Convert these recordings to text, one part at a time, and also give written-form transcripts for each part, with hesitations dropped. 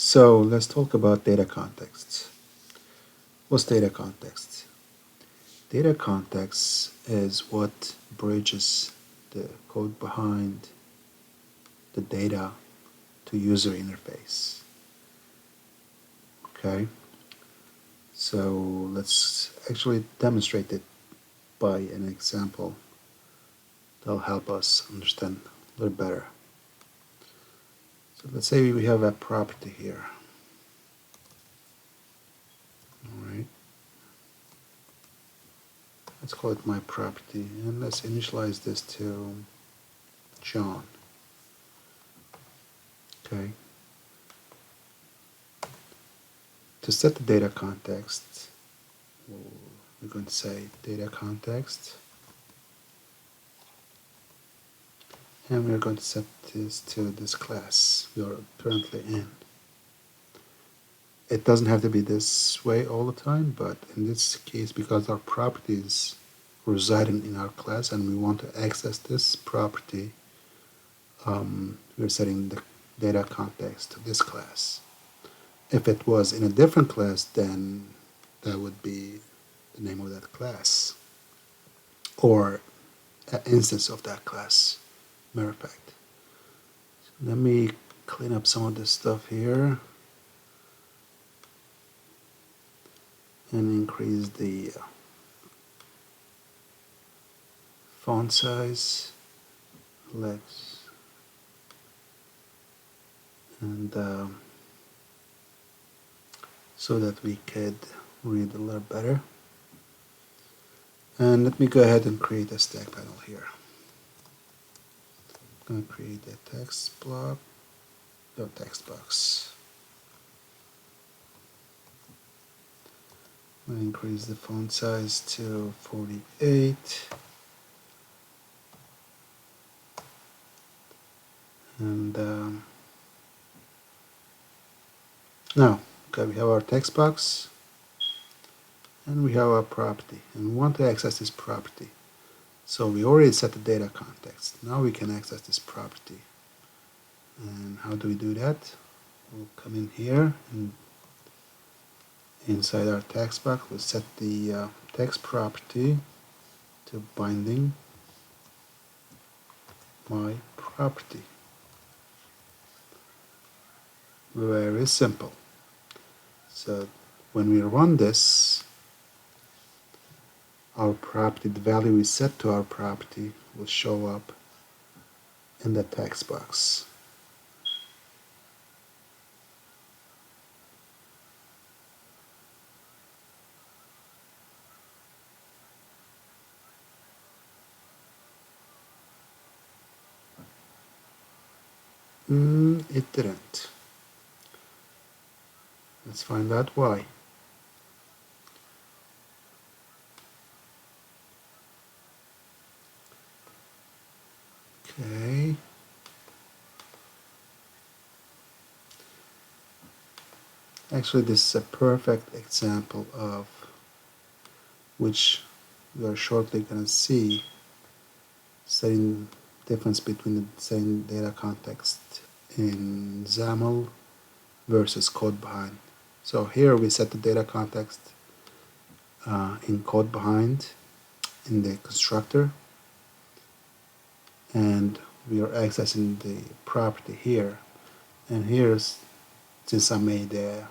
So let's talk about data context. What's data context? Data context is what bridges the code behind the data to user interface. Okay, so let's actually demonstrate it by an example that'll help us understand a little better. So let's say we have a property here. All right. Let's call it my property, and let's initialize this to John. Okay. To set the data context, we're going to say data context, and we're going to set this to this class we are currently in. It doesn't have to be this way all the time, but in this case, because our property is residing in our class and we want to access this property, we're setting the data context to this class. If it was in a different class, then that would be the name of that class or an instance of that class. Matter of fact, let me clean up some of this stuff here and increase the font size. Let's and so that we could read a little better. And let me go ahead and create a stack panel here. I'm going to create a text block, no text box. I'm going to increase the font size to 48. And now, okay, we have our text box and we have our property, and we want to access this property. So we already set the data context. Now we can access this property. And how do we do that? We'll come in here and inside our text box we'll set the text property to binding my property. Very simple. So when we run this, our property, the value we set to our property, will show up in the text box. It didn't. Let's find out why. Okay. Actually, this is a perfect example of which we are shortly going to see, setting difference between the setting data context in Xaml versus code behind. So here we set the data context in code behind in the constructor, and we are accessing the property here. And here's, since I made a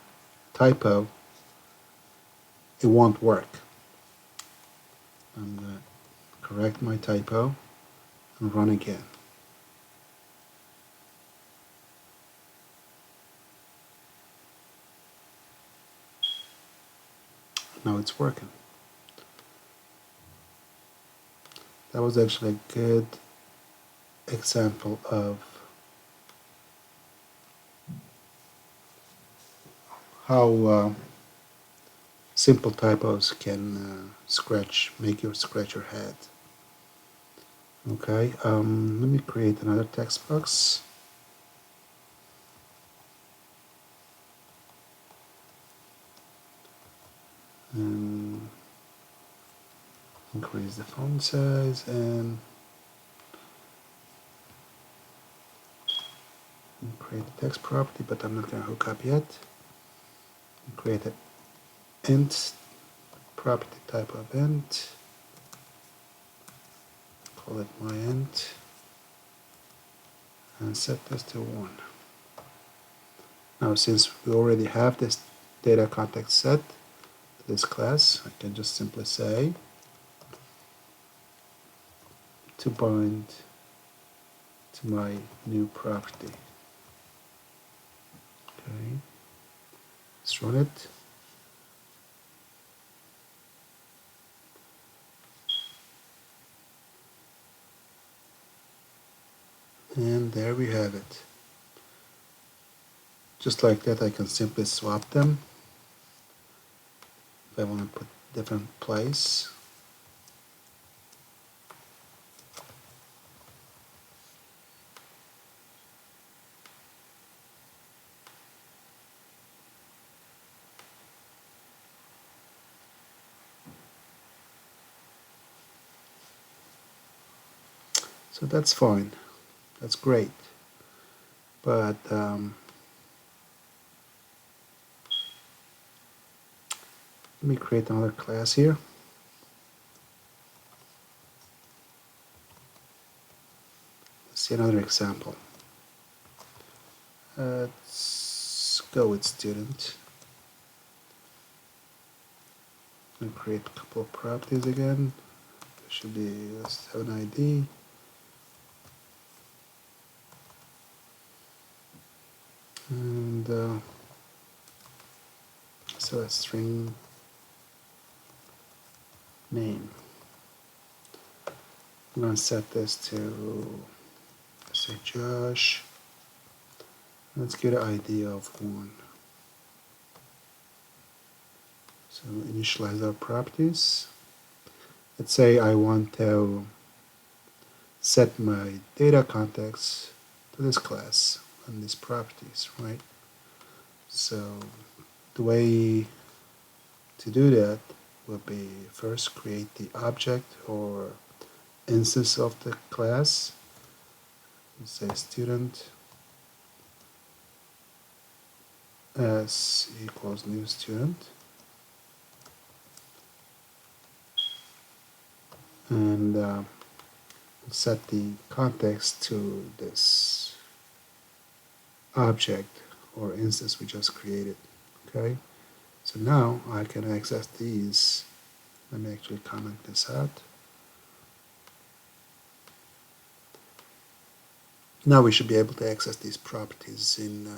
typo, it won't work. I'm going to correct my typo and run again. Now it's working. That was actually a good example of how simple typos can make you scratch your head. Okay, let me create another text box. And increase the font size and create a text property, but I'm not going to hook up yet. Create an int property type of int. Call it my int and set this to 1. Now, since we already have this data context set to this class, I can just simply say to bind to my new property. Okay, let's run it. And there we have it. Just like that, I can simply swap them if I want to put different place. So that's fine. That's great. But let me create another class here. Let's see another example. Let's go with student. And create a couple of properties again. There should be, let's have an ID. And so a string name. I'm going to set this to, let's say, Josh. Let's get an ID of 1. So initialize our properties. Let's say I want to set my data context to this class and these properties, right? So the way to do that will be first create the object or instance of the class. Let's say student s equals new student, and set the context to this object or instance we just created. Okay, so now I can access these. Let me actually comment this out. Now we should be able to access these properties in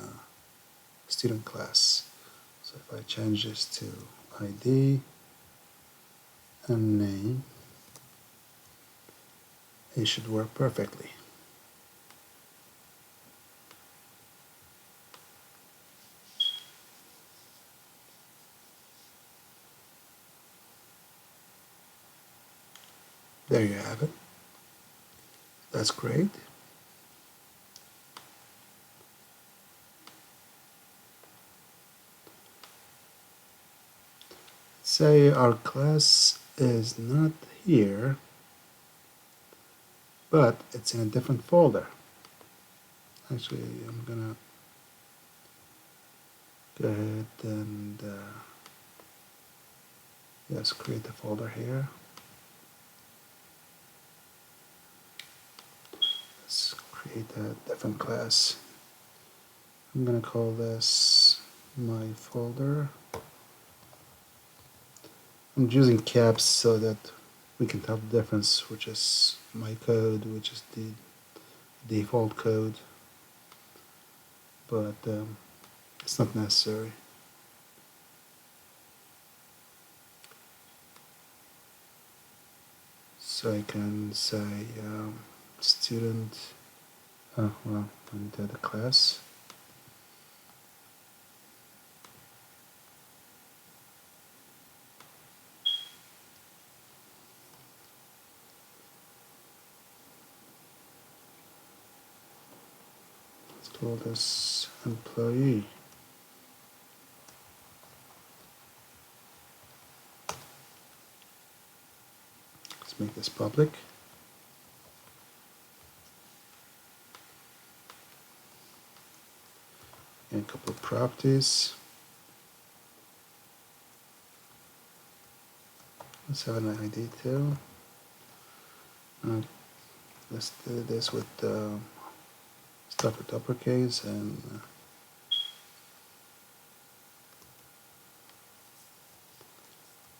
student class. So if I change this to ID and name, it should work perfectly. There you have it. That's great. Say our class is not here, but it's in a different folder. Actually, I'm gonna go ahead and yes, create a folder here. Let's create a different class. I'm gonna call this my folder. I'm using caps so that we can tell the difference, which is my code, which is the default code, but it's not necessary. So I can say student, well, I need to add a class. Let's call this employee. Let's make this public. and a couple of properties. Let's have an ID too. Let's do this with stuff with uppercase and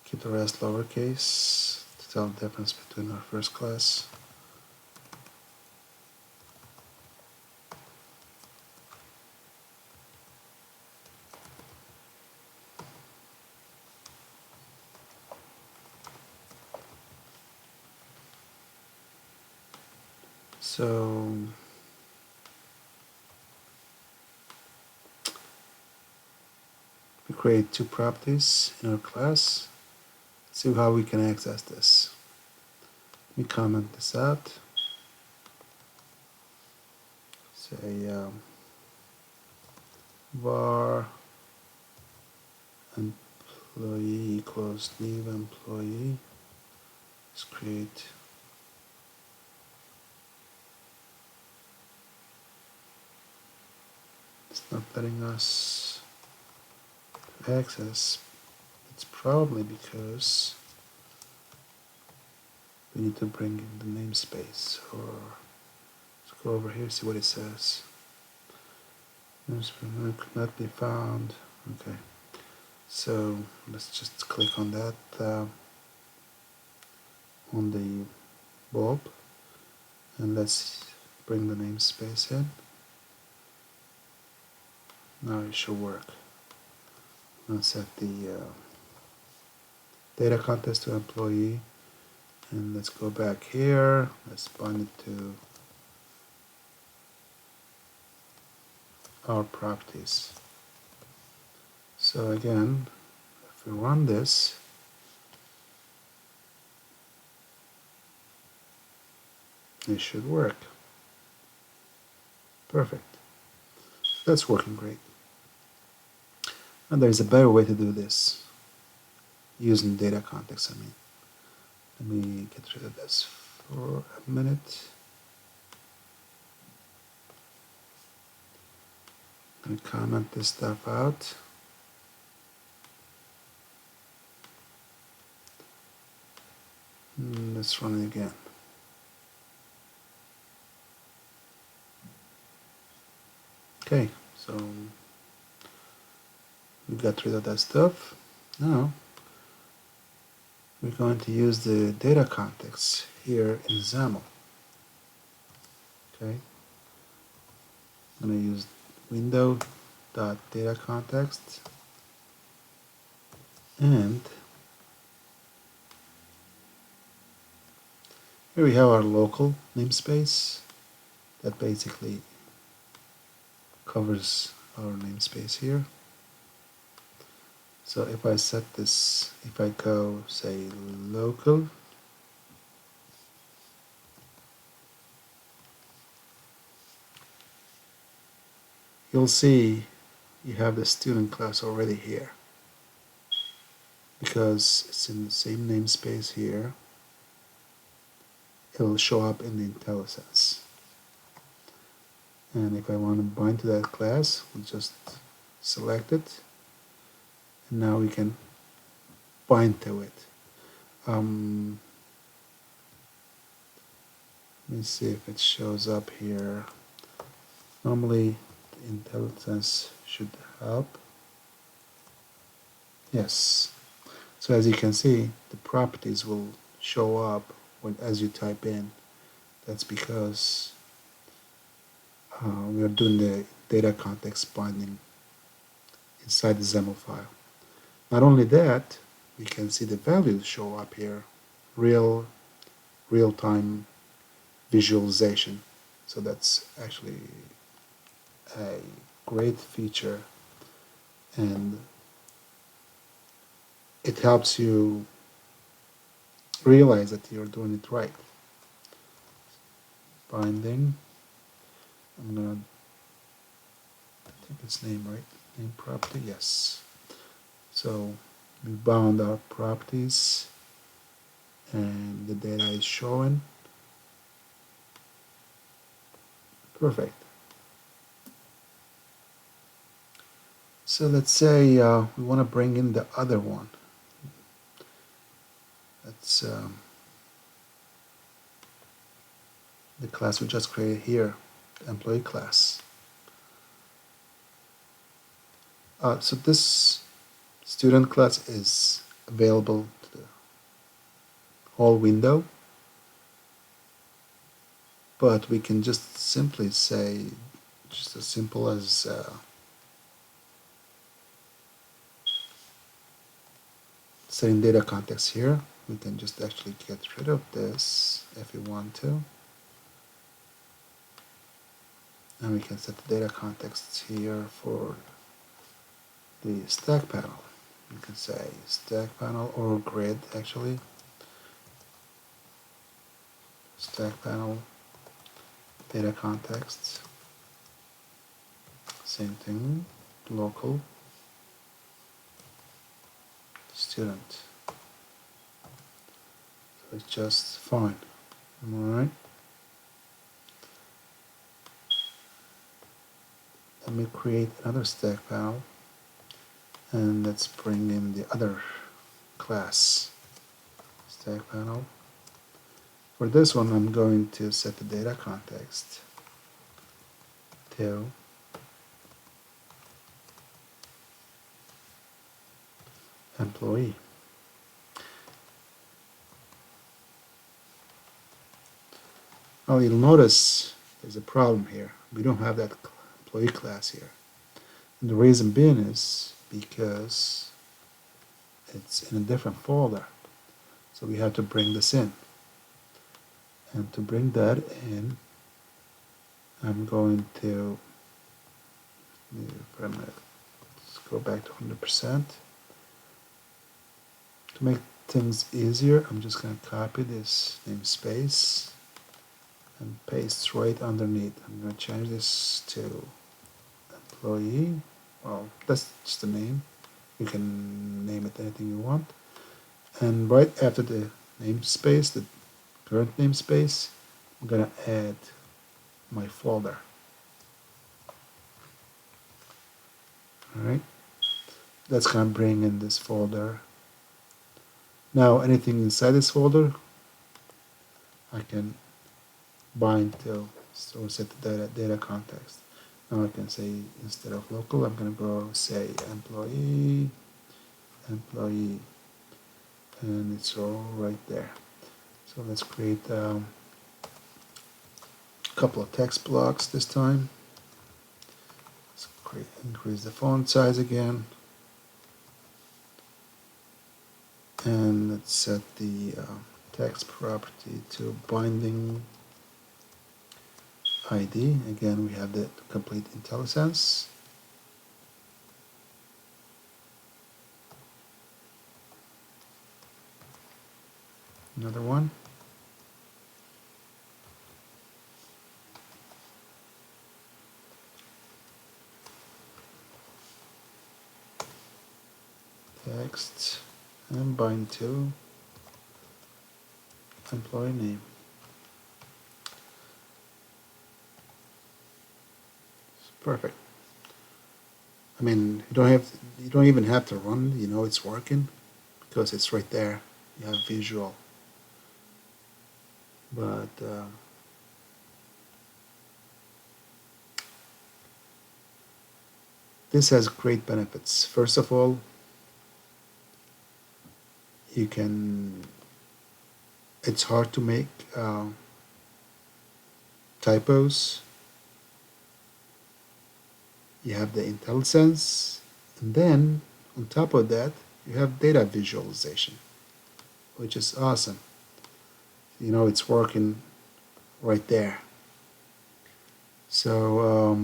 keep the rest lowercase to tell the difference between our first class. So we create two properties in our class. Let's see how we can access this. We comment this out. Say var employee equals new employee. Let's create it's not letting us access. It's probably because we need to bring in the namespace, or let's go over here, see what it says. Namespace could not be found. Okay, so let's just click on that on the bulb, and let's bring the namespace in. Now it should work. Let's set the data context to employee, and let's go back here. Let's bind it to our properties. So again, if we run this, it should work. Perfect. That's working great. And there's a better way to do this using data context. I mean, let me get rid of this for a minute. I'm going to comment this stuff out. Let's run it again. Okay, so we got rid of that stuff. Now we're going to use the data context here in Xaml. Okay, I'm going to use window.dataContext, and here we have our local namespace that basically covers our namespace here. So if I set this, if I go say local, you'll see you have the student class already here because it's in the same namespace here. It'll show up in the IntelliSense. And if I want to bind to that class, we'll just select it, and now we can bind to it. Let me see if it shows up here. Normally, the IntelliSense should help. Yes. So as you can see, the properties will show up as you type in. That's because we are doing the data context binding inside the Xaml file. Not only that, we can see the values show up here, real-time visualization. So that's actually a great feature, and it helps you realize that you're doing it right. Binding. I'm gonna take its name right. Name property, yes. So we bound our properties and the data is showing. Perfect. So let's say we want to bring in the other one. That's the class we just created here, the employee class. So this student class is available to the whole window, but we can just simply say, just as simple as setting data context here. We can just actually get rid of this if we want to. And we can set the data context here for the stack panel. You can say stack panel or grid actually. Stack panel, data context, same thing, local, student. So it's just fine. Alright. Let me create another stack panel and let's bring in the other class. Stack panel. For this one I'm going to set the data context to employee. Well, you'll notice there's a problem here. We don't have that employee class here. And the reason being is because it's in a different folder. So we have to bring this in. And to bring that in, I'm going to, let's go back to 100%. To make things easier, I'm just going to copy this namespace and paste right underneath. I'm going to change this to employee. Well, that's just the name. You can name it anything you want. And right after the namespace, the current namespace, I'm going to add my folder. Alright, that's going to bring in this folder. Now anything inside this folder, I can bind to or set the data context. Now I can say instead of local, I'm going to go say employee, employee, and it's all right there. So let's create a couple of text blocks this time. Let's increase the font size again. And let's set the text property to binding ID. Again, we have the complete IntelliSense. Another one. Text and bind to employee name. Perfect. I mean, you don't even have to run. You know it's working because it's right there. You have visual. But this has great benefits. First of all, you can. It's hard to make typos. You have the IntelliSense, and then on top of that, you have data visualization, which is awesome. You know it's working right there. So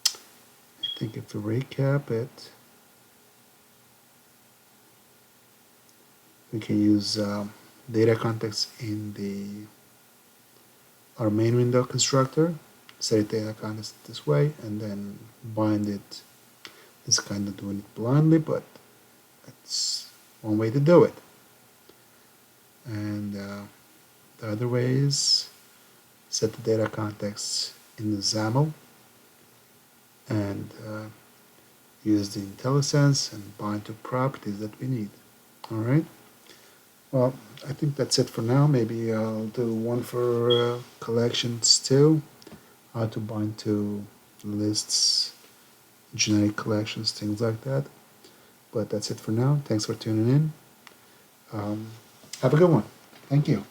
I think if we recap it, we can use data context in our main window constructor. Set data context this way and then bind it. It's kind of doing it blindly, but that's one way to do it. And the other way is set the data context in the Xaml and use the IntelliSense and bind to properties that we need. All right. Well, I think that's it for now. Maybe I'll do one for collections too. How to bind to lists, generic collections, things like that. But that's it for now. Thanks for tuning in. Have a good one. Thank you.